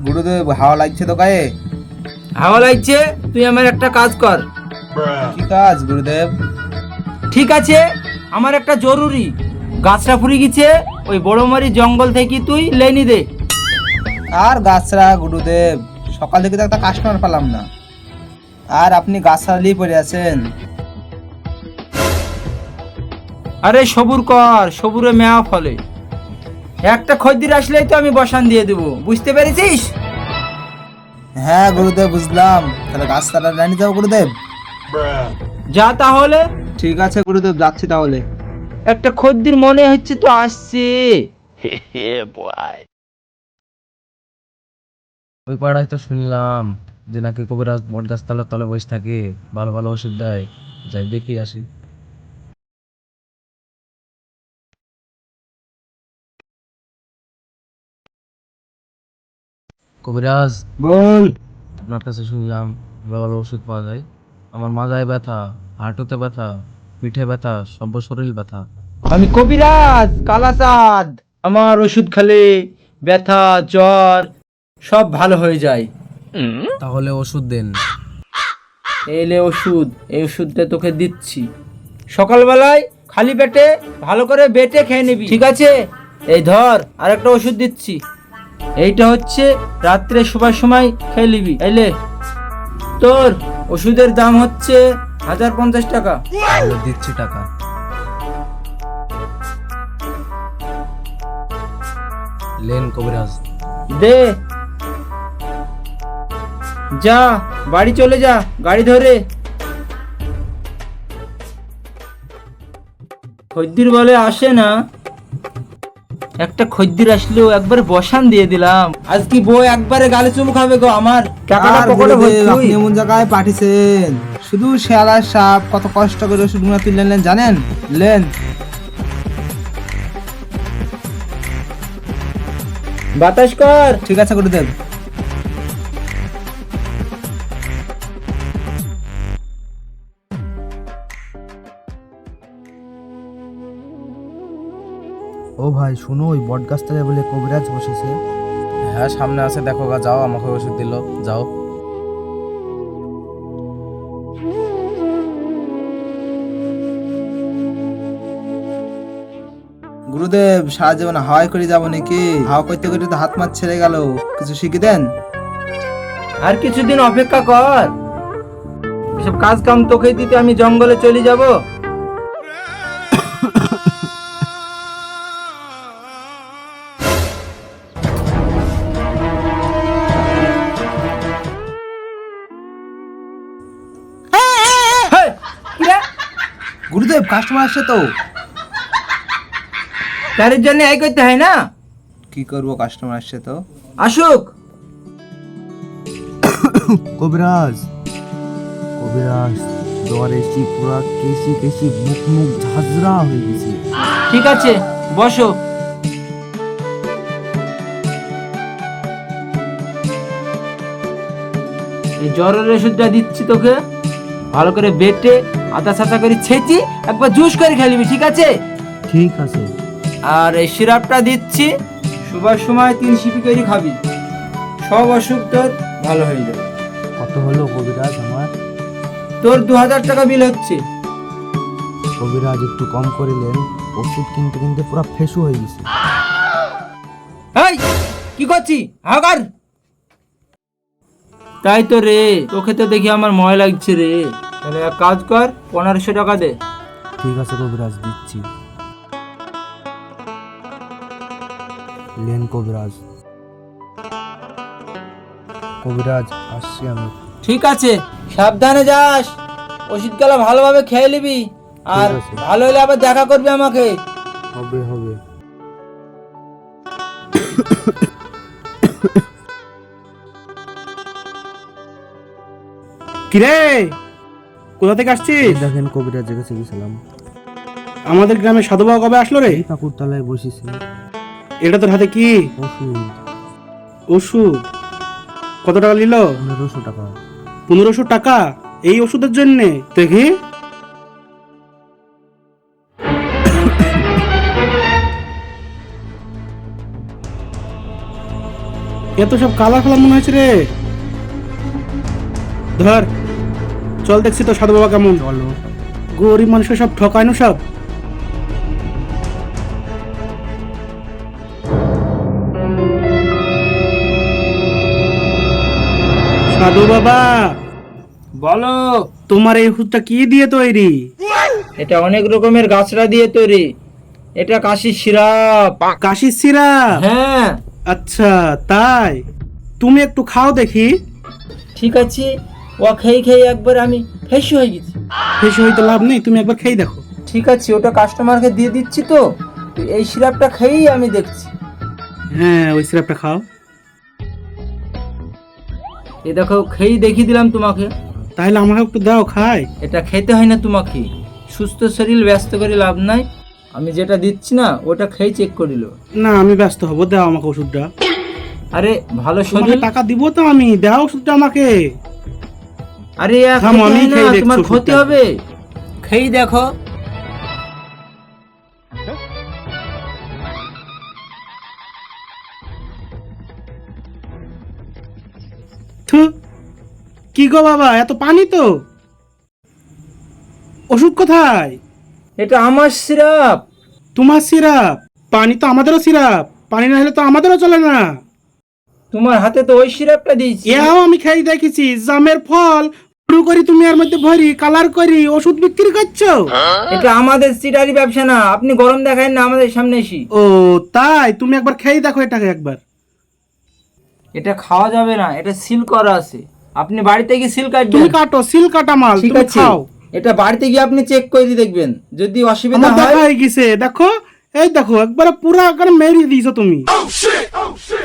গুরুদেব হাওয়া লাগছে তো গায়ে। হাওয়া লাগছে, তুই আমার একটা কাজ কর। কি কাজ গুরুদেব? ঠিক আছে, আমার একটা জরুরি গাছটা ফুরি গেছে, ওই বড়মারি জঙ্গল থেকে তুই লেনি দে। আর গাছরা গুরুদেব, সকাল থেকে তো একটা কাস্টমার পেলাম না, আর আপনি গাছরা নিয়ে পড়ে আছেন। আরে সবুর কর, সবুরে মেয়া ফলে। একটা খদ্দের আসলেই তো আমি বসান দিয়ে দেবো, বুঝতে পেরেছিস? হ্যাঁ গুরুদেব বুঝলাম, তাহলে গাছটা নিয়ে যাবো গুরুদেব। যা তাহলে। ঠিক আছে গুরুদেব, যাচ্ছি তাহলে। একটা খদ্দের মনে হচ্ছে তো আসছে। ওই পাড়ায় তো শুনলাম যে নাকি কবিরাজ বট গাছতলার তলে বসে থাকে, ভালো ভালো ওষুধ দেয়। যাই দেখি আসি। কবিরাজ, বল। আপনার কাছে শুনলাম ভালো ভালো ওষুধ পাওয়া যায়। আমার মাজায় ব্যথা, হাঁটুতে ব্যথা, পিঠে ব্যথা, সব শরীর ব্যথা। আমি কবিরাজ কালাচাঁদ, আমার ওষুধ খেলে ব্যথা জ্বর সব ভালো হয়ে যায়। তাহলে ওষুধ দেন। এলে ওষুধ, এই ওষুধটা তোকে দিচ্ছি। সকালবেলায় খালি পেটে ভালো করে বেটে খেয়ে নিবি, ঠিক আছে? এই ধর আরেকটা ওষুধ দিচ্ছি, এইটা হচ্ছে রাত্রে শোবার সময় খেয়ে নিবি। এলে তোর ওষুধের দাম হচ্ছে 1050 টাকা। তাহলে দিচ্ছি টাকা। লেন কবিরাজ। দে, যা বাড়ি চলে যা গাড়ি ধরে। খদ্দের বলে আসে না, একটা খদ্দের আসলেও একবার বসান দিয়ে দিলাম। আজ কি বই একবারে গালে চুমু খাবে গো আমার। টাকাটা আর পকেটে গুরুদেব, ভর্তি। আপনি এমন জায়গায় পাঠিয়েছেন, শুধু শেয়ালার সাপ কত কষ্ট করে ওষুধগুলো তুলে নেন জানেন? লেন। বাতাস কর। ঠিক আছে গুরুদেব। ও ভাই শুনো, ওই বট গাছতলায় বলে কবিরাজ বসেছে। হ্যাঁ সামনে আছে, দেখো গা, যাও, আমাকে ওষুধ দিল, যাও। গুরুদেব সারা জীবন হাওয়াই করে যাবো নাকি? হাওয়া করতে করতে তো হাত মাত ছেড়ে গেল, কিছু শিখে দেন। আর কিছুদিন অপেক্ষা কর, এসব কাজ কাম তোকে দিতে আমি জঙ্গলে চলে যাব। হেই, কি রে? গুরুদেব কাস্টমার আসছে তো। তার জন্য এই করতে হয় না? কি করবো, কাস্টমার আসছে তো। আসুক। কবিরাজ, কবিরাজ, জ্বরে পুরা কেসি কেসি, মুখ মুখ ঝাঁঝরা হয়ে গেছে। ঠিক আছে, বসো। এই জ্বরের ওষুধটা দিচ্ছি তোকে, ভালো করে বেটে আদা ছাতা করে ছেঁচি একবার জুস করে খেয়ে নিবি, ঠিক আছে? ঠিক আছে। আর এই সিরাপটা দিচ্ছি, শোবার সময় 3 সিপি করে খাবি, সব অসুখ তোর ভালো হয়ে যাবে। কত হলো কবিরাজ আমার? তোর 2000 টাকা বিল হচ্ছে। কবিরাজ একটু কম করিলেন, ওষুধ কিনতে কিনতে পুরো ফেসু হয়ে গেছে। এই কি করছি হাগার? তাই তো রে, তোকে তো দেখি আমার ময় লাগছে রে। তাহলে এক কাজ কর, 1500 টাকা দে। ঠিক আছে কবিরাজ, দিচ্ছি। লেন কবিরাজ। কবিরাজ আসছি আমি। ঠিক আছে, সাবধানে যাস, ওষুধগুলো ভালোভাবে খেয়ে নিবি, আর ঠিক আছে। ভালো হলে আবার দেখা করবি আমাকে। হবে হবে। কিরে, কোথা থেকে আসছিস? দেখেন কবিরাজের কাছে গেছিলাম। আমাদের গ্রামে সাধু বাবা কবে আসলো রে? এই ঠাকুরতলায় বসেছি। এটা তোর হাতে কি? ওষুধ। ওষুধ? কত টাকা নিল? 1500 টাকা। 1500 টাকা এই ওষুধের জন্যে? দেখি। এত সব কালা কালা মনে হয়েছে রে। ধর চল দেখছি তো সাধু বাবা কেমন। চলো। গরিব মানুষকে সব ঠকায় না সব। সাধু বাবা, বলো। তোমার এই ওষুধটা কি দিয়ে তৈরি? এটা অনেক রকমের গাছড়া দিয়ে তৈরি। এটা কাশির সিরাপ। কাশির সিরাপ? হ্যাঁ। আচ্ছা তাই, তুমি একটু খাও দেখি। ঠিক আছে, ও খেয়ে খেয়ে একবার আমি ফেস হয়ে গেছি। বেশি হয়তো লাভ নেই, তুমি একবার খেয়ে দেখো। ঠিক আছে, ওটা কাস্টমারকে দিয়ে দিচ্ছি তো। এই সিরাপটা খেয়েই আমি দেখছি। হ্যাঁ ওই সিরাপটা খাও। এ দেখো, খেয়েই দেখিয়ে দিলাম তোমাকে। তাহলে আমাকে একটু দাও খাই। এটা খেতে হয় না তোমাকে, সুস্থ শরীর ব্যস্ত করে লাভ নাই। আমি যেটা দিচ্ছি না ওটা খেয়ে চেক করিল। না আমি ব্যস্ত হবো, দাও আমাকে ওষুধটা। আরে ভালো তোমাকে শরীর। টাকা দিব তো আমি, দাও ওষুধটা আমাকে। আরে থামো, আমি খেয়ে দেখছি তোমার ক্ষতি ওষুধটা। হবে। খেয়ে দেখো। থু, কি গো বাবা, এত পানি তো। ওষুধ কোথায়? এটা আমার সিরাপ। তোমার সিরাপ? পানি তো আমাদেরও সিরাপ, পানি না হলে তো আমাদেরও চলে না। তোমার হাতে তো ওই সিরাপটা দিয়েছি। এও আমি খেয়ে দেখেছি, জামের ফল পুরো করি তুমি এর মধ্যে ভরি, কালার করি, ওষুধ বিক্রি করছো। এটা আমাদের সিটারি ব্যবসা না, আপনি গরম দেখায় না আমাদের সামনে এসি। ও তাই, তুমি একবার খেয়ে দেখো এটাকে একবার। এটা খাওয়া যাবে না, এটা সিল করা আছে। আপনি বাড়িতে গিয়ে সিল কাটবেন। তুমি কাটো, সিল কাটা মাল, ঠিক তুমি আছে, খাও। এটা বাড়িতে গিয়ে আপনি চেক করে দেখবেন, যদি অসুবিধা আমার দেখা হয়। হয়ে গেছে, দেখো এই দেখো, একবারে পুরা একবারে মেরে দিয়েছো তুমি।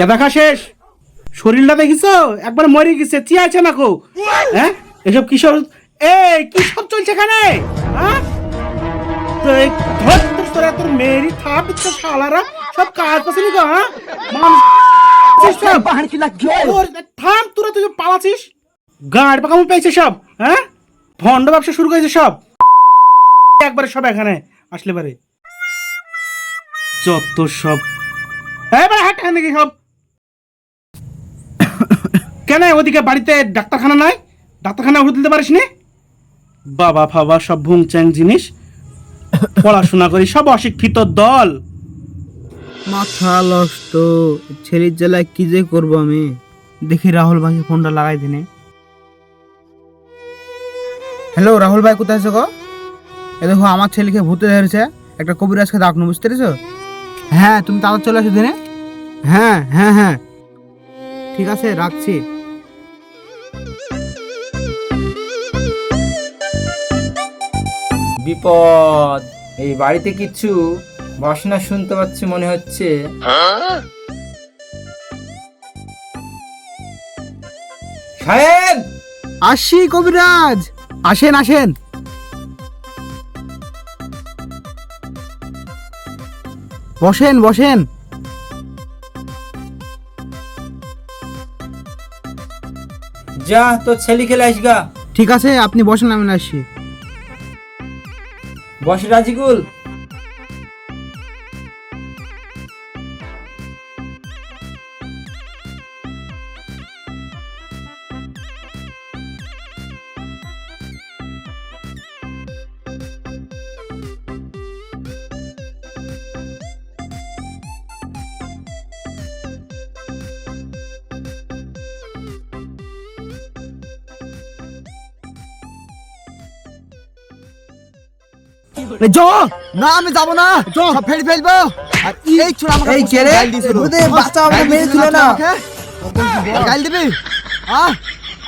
এ দেখা শেষ, শরীরটা দেখিছো একবার মরে গেছে, চিয়াছে না কো। হ্যাঁ এসব কিসব, এই কি সব চলছে এখানে? হ্যাঁ তো এই ধর তোর তোরা তোর মেরি থাপ দিচ্ছে শালারা, সব কাজ পাসনি গো। হ্যাঁ মানুষ সব ওর থাম, তোরা তুই পালাছিস, গাড় পাকামো পেয়েছে সব। হ্যাঁ ভন্ড ব্যবসা শুরু করেছে সব, একবারে সব এখানে আসলে পারে যত সব। এবারে হাট এখান থেকে সব। কেন ওদিকে বাড়িতে ডাক্তারখানা নাই? ডাক্তারখানা ওষুধ দিতে পারিস নি? বাবা ফাবা সব ভুং চ্যাং জিনিস, পড়াশোনা করি সব অশিক্ষিত দল। মাথা নষ্ট, ছেলের জেলায় কি যে করবো আমি। দেখি রাহুল ভাইকে ফোনটা লাগাই দিনে। হ্যালো রাহুল ভাই, কোথায় আছো গো? এ দেখো আমার ছেলেকে ভূতে ধরেছে, একটা কবিরাজকে ডাকনো, বুঝতে পেরেছো? হ্যাঁ তুমি তাড়াতাড়ি চলে আসো দিনে। হ্যাঁ হ্যাঁ হ্যাঁ ঠিক আছে, রাখছি। বিপদ, এই বাড়িতে কিছু বাসনা শুনতে পাচ্ছি মনে হচ্ছে। সাহেব, আসি কবিরাজ, আসেন আসেন। বসেন বসেন। যা তো ছেলে খেলে আসগা। ঠিক আছে আপনি বসেন, আমি আসছি। বস রাজিকুল। না আমি যাবো না, সব ফেলে ফেলবো। আর এই ছোড়া আমাকে এই কে রে? ওরে বাচ্চা আমাকে মেরেছিল না, গাল দিবি?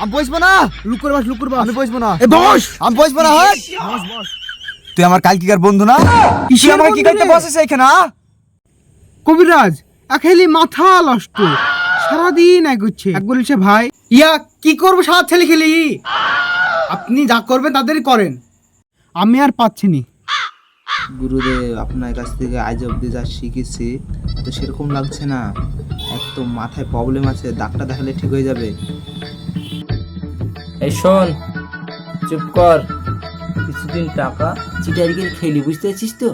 আমি বসবো না, লুক করে বস, লুক করে বস। আমি বসবো না, বস। আমি বসবো না, হয় বস বস। তুই আমার কালকিকার বন্ধু না? তুই আমাকে কি করতে বসেছ এখানে? কবিরাজ একেলি মাথা নষ্ট, সারাদিন এক গুচ্ছে এক বলছে ভাই। ইয়া কি করবো সারা ছেলে খেলি? আপনি যা করবেন তাদেরই করেন, আমি আর পাচ্ছি নি। গুরুদেব, আপনার কাছ থেকে আজ অব্দি যা শিখেছি তো সেরকম লাগছে না। এক তো মাথায় প্রবলেম আছে, ডাক্তার দেখালে ঠিক হয়ে যাবে। এই শোন, চুপ কর। কিছুদিন টাকা চিটারি করে খেলি, বুঝতে পারছিস তো?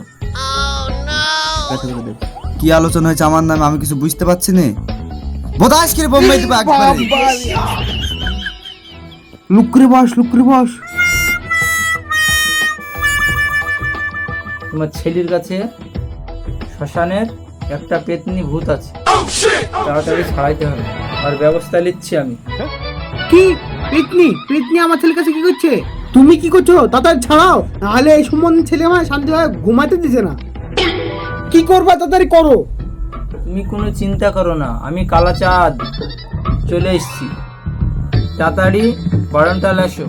ঠিক আছে গুরুদেব। কি আলোচনা হয়েছে আমার নামে, আমি কিছু বুঝতে পারছি না। বদাস করে বোম্বাই দিব একবারে। লুক করে বস, লুক করে বস। তোমার ছেলের কাছে শ্মশানের একটা পেতনি ভূত আছে, তাড়াতাড়ি ছাড়াইতে হবে, আর ব্যবস্থা নিচ্ছি আমি। কি পেতনি? পেতনি আমার ছেলের কাছে কি করছে? তুমি কি করছো? তাড়াতাড়ি ছাড়াও, নাহলে এই সম্বন্ধে ছেলে আমার শান্তিভাবে ঘুমাতে দিছে না। কি করবা? তাড়াতাড়ি করো। তুমি কোনো চিন্তা করো না, আমি কালাচাঁদ চলে এসেছি, তাড়াতাড়ি বারান্দায় এসো।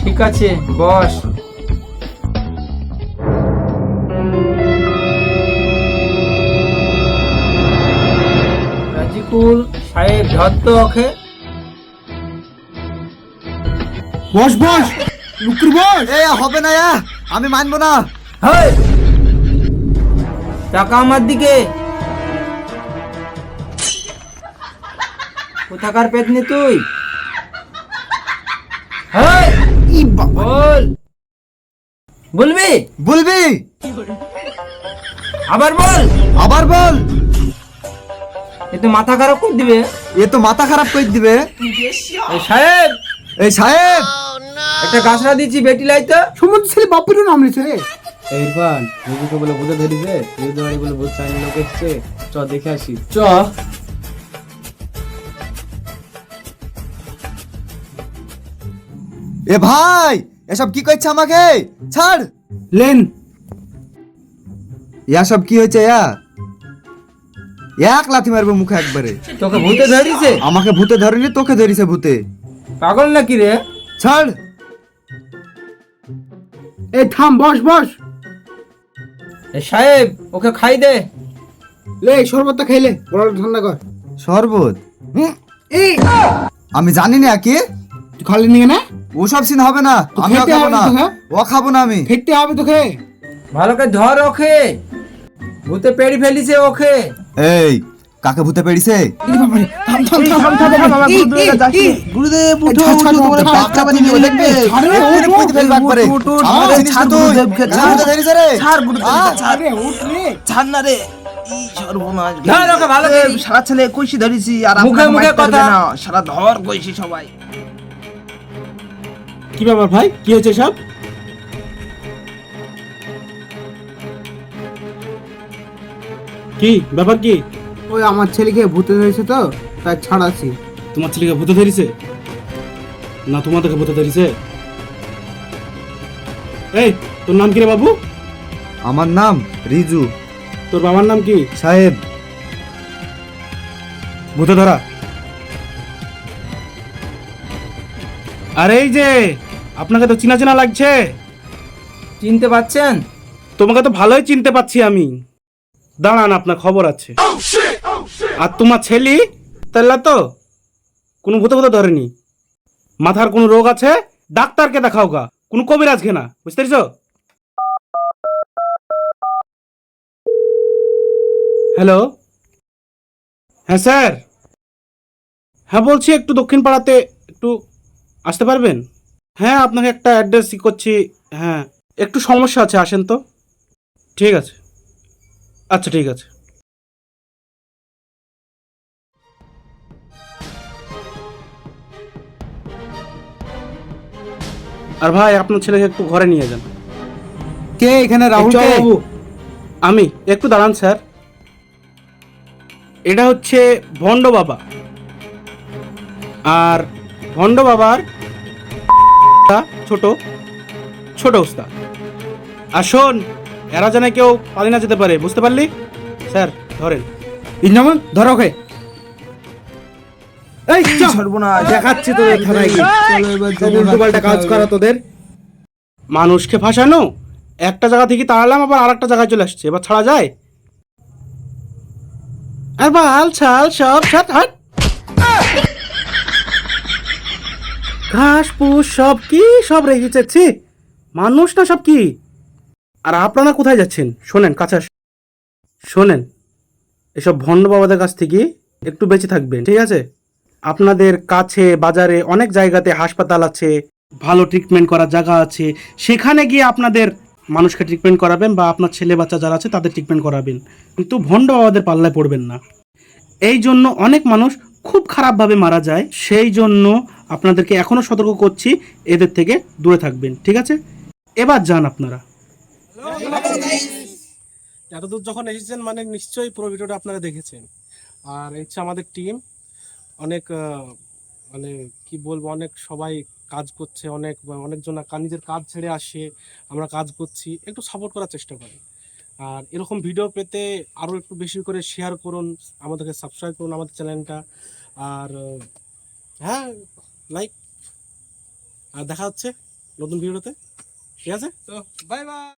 ঠিক আছে, বস। রাজিকুল সাহেব, ধর তো ওকে। বস বস, লুক করে বস। এ হবে না, আমি মানবো না। হেই, টাকা আমার দিকে। কোথাকার পেতনি তুই? হেই, বল, বলবি? বলবি? আবার বল। আবার বল। এ তো মাথা খারাপ করে দিবে। এ তো মাথা খারাপ করে দিবে। এই সাহেব, এই সাহেব, একটা গাছরা দিচ্ছি, বেটি লাইতো। সমুদ্র ছেলে বাপেরও নাম লিছে রে। ইরফান নিজেকে বলে বুঝে ধরিছে, বিরুদ্ধে বাড়ি বলে বুঝ চাইনি লোক এসছে, চ দেখে আসি। চ। এ ভাই, এসব কি করছে আমাকে? ছাড়। লেন। সব কি হয়েছে? এক লাথি মারবো মুখে একবারে। তোকে ভূতে ধরিছে? আমাকে ভূতে ধরেনি, তোকে ধরিছে ভূতে। পাগল নাকি রে? ছাড়। এই থাম, বস বস। এ সাহেব, ওকে খাই দে। লে শরবতটা খাইলে গলাটা ঠান্ডা কর। শরবত? এই আমি জানি না কি। তুই খালি নিয়ে না, ওসব সিন হবে না, তো আমি খেতে খাবো হবে না। তো, হ্যাঁ? ও খাবো না আমি। খেতে হবে তোকে। ভালো করে ধর ওকে, ভূতে পেড়ি ফেলিছে ওকে। এই কাকে ভূতে পেড়িছে? গুরুদেব বাচ্চা বাচ্চা নিয়ে দেখবে। এক্ষুনি পুঁতে ফেলবে একবারে। আমার জিনিস তো তুই। কাকে ভূতে ধরিছে রে? ধর ওকে ভালো করে। সারা ছেলে কইছি ধরিছি আর মুখে আপনাকে মুখে মারতে পারবে কথা। না, সারা ধর কইছি সবাই। কি ব্যাপার ভাই, কি হয়েছে সব? কি ব্যাপার কি? ওই আমার ছেলেকে ভূতে ধরেছে তো, তাই ছাড়াচ্ছি। তোমার ছেলেকে ভূতে ধরেছে না তোমাদেরকে ভূতে ধরেছে? এই তোর নাম কি রে বাবু? আমার নাম রিজু। তোর বাবার নাম কি? সাহেব। ভূতে ধরা। আর এই যে আপনাকে তো চিনা চেনা লাগছে। চিনতে পাচ্ছেন? তোমাকে তো ভালোই চিনতে পাচ্ছি আমি। দাঁড়ান, আপনার খবর আছে। আর তোমার ছেলে তাহলে তো কোনো ভূতে ভূতে ধরেনি। মাথার কোনো রোগ আছে, ডাক্তারকে দেখাও গা, কোনো কবিরাজকে না, বুঝতে পেরেছো? হ্যালো, হ্যাঁ স্যার। হ্যাঁ বলছি, একটু দক্ষিণ পাড়াতে একটু আসতে পারবেন? হ্যাঁ, আপনাকে একটা অ্যাড্রেস করছি। হ্যাঁ, একটু সমস্যা আছে, আসেন তো। ঠিক আছে, আচ্ছা ঠিক আছে। আর ভাই, আপনার ছেলেকে একটু ঘরে নিয়ে যান। কে এখানে? রাহুল কে? বাবু, আমি। একটু দাঁড়ান স্যার। এটা হচ্ছে ভণ্ড বাবা, আর ভণ্ড বাবার ছোট ছোট উস্তাদ। আর শোন, এরা জানে কেউ পালিয়ে না যেতে পারে, বুঝতে পারলি? স্যার ধরেন। ইনামন ধরো ওকে। এই সর্বনাশ। দেখাচ্ছি তোদের থানায় গিয়ে উল্টোপাল্টা কাজ করা তোদের। মানুষকে ফাঁসানো, একটা জায়গা থেকে তাড়ালাম, আবার আর একটা জায়গায় চলে আসছে, এবার ছাড়া যায়? আর বাল ছাল সব সাত হাট ঘাস পুষ সব কি সব রেখেছে। ছি, মানুষ না সব কি। আর আপনারা কোথায় যাচ্ছেন? শোনেন, কাছে শোনেন, এসব ভণ্ড বাবাদের কাছ থেকে একটু বেঁচে থাকবেন, ঠিক আছে? আপনাদের কাছে বাজারে অনেক জায়গাতে হাসপাতাল আছে, ভালো ট্রিটমেন্ট করার জায়গা আছে, সেখানে গিয়ে আপনাদের মানুষকে ট্রিটমেন্ট করাবেন বা আপনার ছেলে বাচ্চা যারা আছে তাদের ট্রিটমেন্ট করাবেন, কিন্তু ভণ্ড বাবাদের পাল্লায় পড়বেন না। এই জন্য অনেক মানুষ খুব খারাপভাবে মারা যায়, সেই জন্য আপনাদেরকে এখনও সতর্ক করছি, এদের থেকে দূরে থাকবেন, ঠিক আছে? এবার যান আপনারা। এতদূর যখন এসেছেন মানে নিশ্চয়ই পুরো ভিডিওটা আপনারা দেখেছেন। আর এই হচ্ছে আমাদের টিম, অনেক মানে কি বলবো, অনেক সবাই কাজ করছে, অনেকজন নিজের কাজ ছেড়ে আসে, আমরা কাজ করছি, একটু সাপোর্ট করার চেষ্টা করি। আর এরকম ভিডিও পেতে আরও একটু বেশি করে শেয়ার করুন, আমাদেরকে সাবস্ক্রাইব করুন আমাদের চ্যানেলটা। আর হ্যাঁ, লাইক। আর দেখা হচ্ছে নতুন ভিডিওতে, ঠিক আছে? তো বাই বাই।